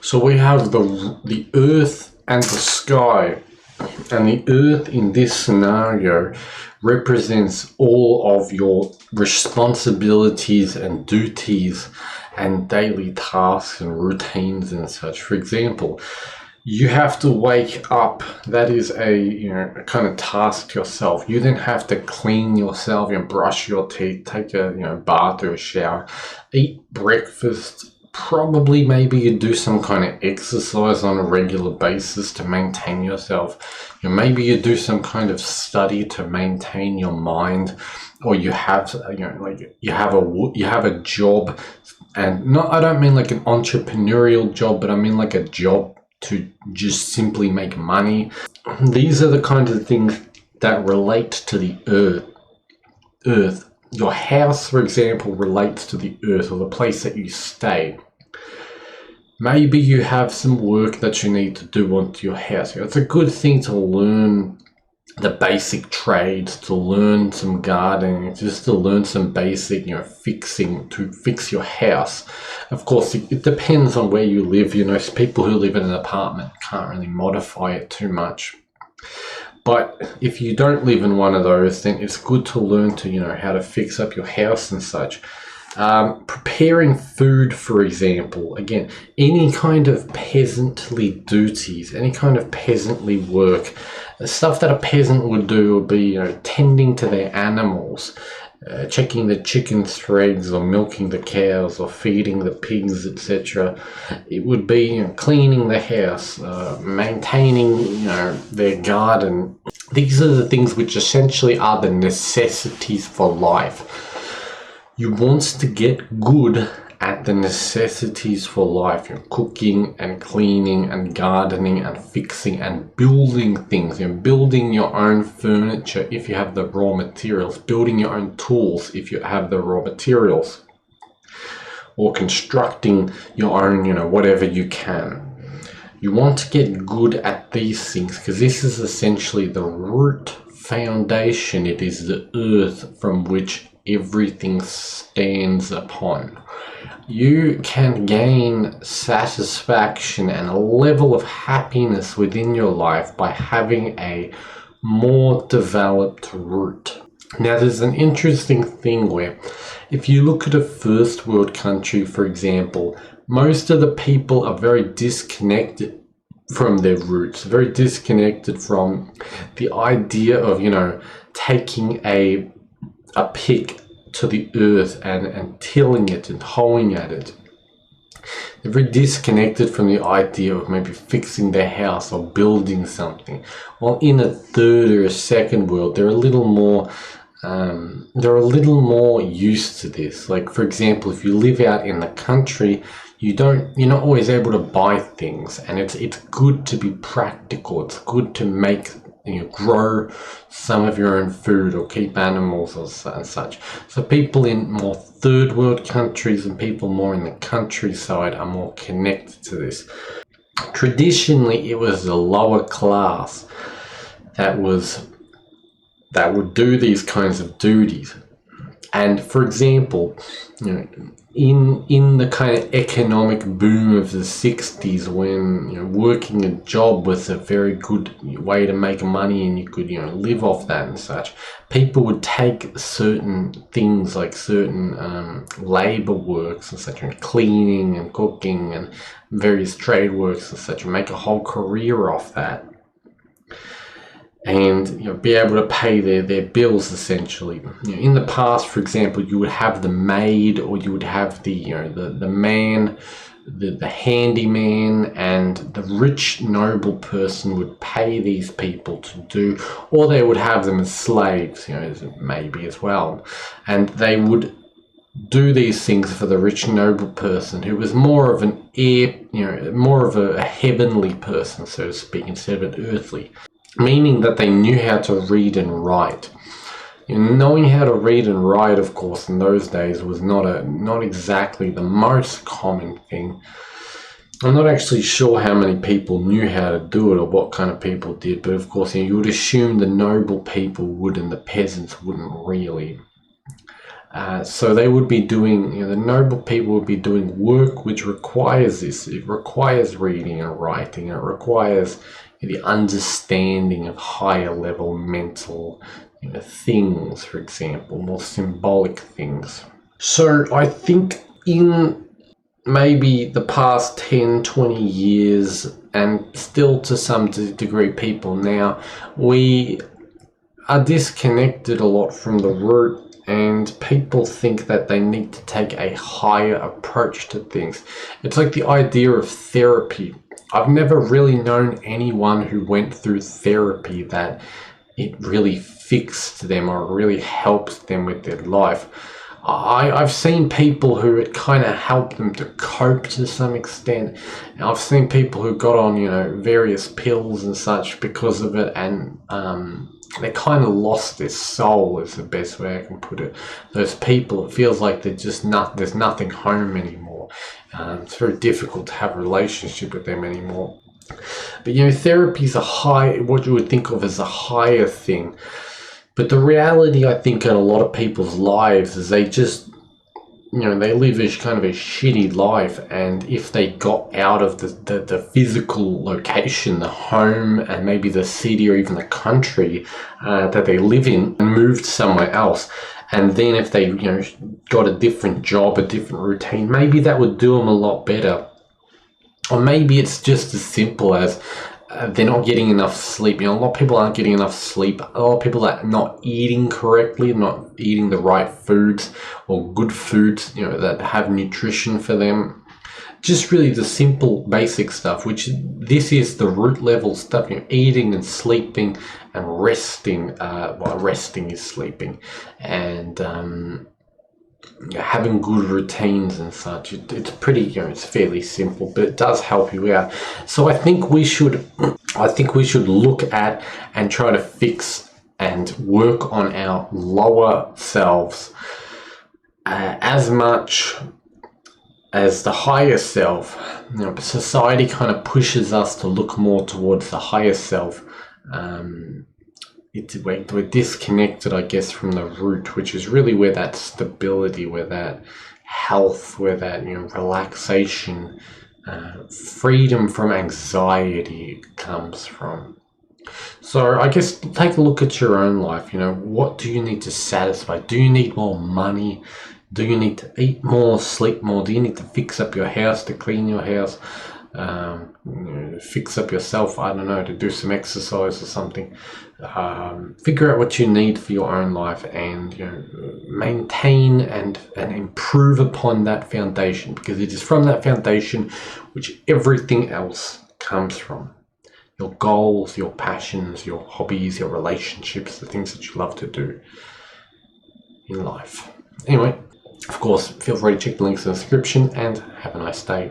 So we have the earth and the sky, and the earth in this scenario represents all of your responsibilities and duties and daily tasks and routines and such. For example, you have to wake up. That is a kind of task to yourself. You then have to clean yourself, brush your teeth, take a bath or a shower, eat breakfast. Probably maybe you do some kind of exercise on a regular basis to maintain yourself. Maybe you do some kind of study to maintain your mind, or you have you have a job, and not, I don't mean like an entrepreneurial job, but I mean like a job to just simply make money. These are the kinds of things that relate to the earth. Your house, for example, relates to the earth, or the place that you stay. Maybe you have some work that you need to do onto your house. It's a good thing to learn the basic trades, to learn some gardening, just to learn some basic, fixing, to fix your house. Of course, it depends on where you live. People who live in an apartment can't really modify it too much. But if you don't live in one of those, then it's good to learn to, how to fix up your house and such. Preparing food, for example, again, any kind of peasantly duties, any kind of peasantly work, the stuff that a peasant would do would be, tending to their animals, checking the chickens for eggs, or milking the cows, or feeding the pigs, etc. It would be cleaning the house, maintaining their garden. These are the things which essentially are the necessities for life. You want to get good at the necessities for life. Cooking and cleaning and gardening and fixing and building things. Building your own furniture if you have the raw materials. Building your own tools if you have the raw materials. Or constructing your own, whatever you can. You want to get good at these things because this is essentially the root foundation. It is the earth from which everything stands upon. You can gain satisfaction and a level of happiness within your life by having a more developed root. Now, there's an interesting thing where if you look at a first world country, for example, most of the people are very disconnected from their roots, very disconnected from the idea of, taking a pick to the earth and tilling it and hoeing at it. They're very disconnected from the idea of maybe fixing their house or building something. While in a third or a second world, they're a little more used to this. Like, for example, if you live out in the country, you're not always able to buy things, and it's good to be practical. It's good to make, grow some of your own food or keep animals and such. So people in more third world countries and people more in the countryside are more connected to this. Traditionally, it was the lower class that would do these kinds of duties. And for example, in the kind of economic boom of the 60s, when working a job was a very good way to make money and you could live off that and such, people would take certain things like certain labor works and such, cleaning and cooking and various trade works and such, and make a whole career off that. And be able to pay their bills essentially. In the past, for example, you would have the maid, or you would have the man, the handyman, and the rich noble person would pay these people to do, or they would have them as slaves, maybe as well, and they would do these things for the rich noble person, who was more of an more of a heavenly person, so to speak, instead of an earthly. Meaning that they knew how to read and write. Knowing how to read and write, of course, in those days was not exactly the most common thing. I'm not actually sure how many people knew how to do it or what kind of people did, but of course, you would assume the noble people would and the peasants wouldn't really. So they would be doing, the noble people would be doing work which requires this. It requires reading and writing. It requires the understanding of higher level mental things, for example, more symbolic things. So I think in maybe the past 10, 20 years, and still to some degree people now, we are disconnected a lot from the root, and people think that they need to take a higher approach to things. It's like the idea of therapy. I've never really known anyone who went through therapy that it really fixed them or really helped them with their life. I've seen people who it kind of helped them to cope to some extent. I've seen people who got on, various pills and such because of it, and they kind of lost their soul, is the best way I can put it. Those people, it feels like there's nothing home anymore. It's very difficult to have a relationship with them anymore. But therapy is what you would think of as a higher thing. But the reality, I think, in a lot of people's lives is they just, they live a kind of a shitty life. And if they got out of the physical location, the home, and maybe the city or even the country that they live in, and moved somewhere else, and then if they, got a different job, a different routine, maybe that would do them a lot better. Or maybe it's just as simple as they're not getting enough sleep. A lot of people aren't getting enough sleep. A lot of people are not eating correctly, not eating the right foods or good foods, that have nutrition for them. Just really the simple basic stuff, which this is the root level stuff, eating and sleeping and resting. Resting is sleeping, and having good routines and such. It's pretty, it's fairly simple, but it does help you out. So I think we should look at and try to fix and work on our lower selves as much as the higher self. Society kind of pushes us to look more towards the higher self. We're disconnected, I guess, from the root, which is really where that stability, where that health, where that relaxation, freedom from anxiety comes from. So I guess take a look at your own life. What do you need to satisfy? Do you need more money? Do you need to eat more, sleep more? Do you need to fix up your house, to clean your house? Fix up yourself, I don't know, to do some exercise or something. Figure out what you need for your own life, and maintain and improve upon that foundation, because it is from that foundation which everything else comes from. Your goals, your passions, your hobbies, your relationships, the things that you love to do in life. Anyway, of course, feel free to check the links in the description, and have a nice day.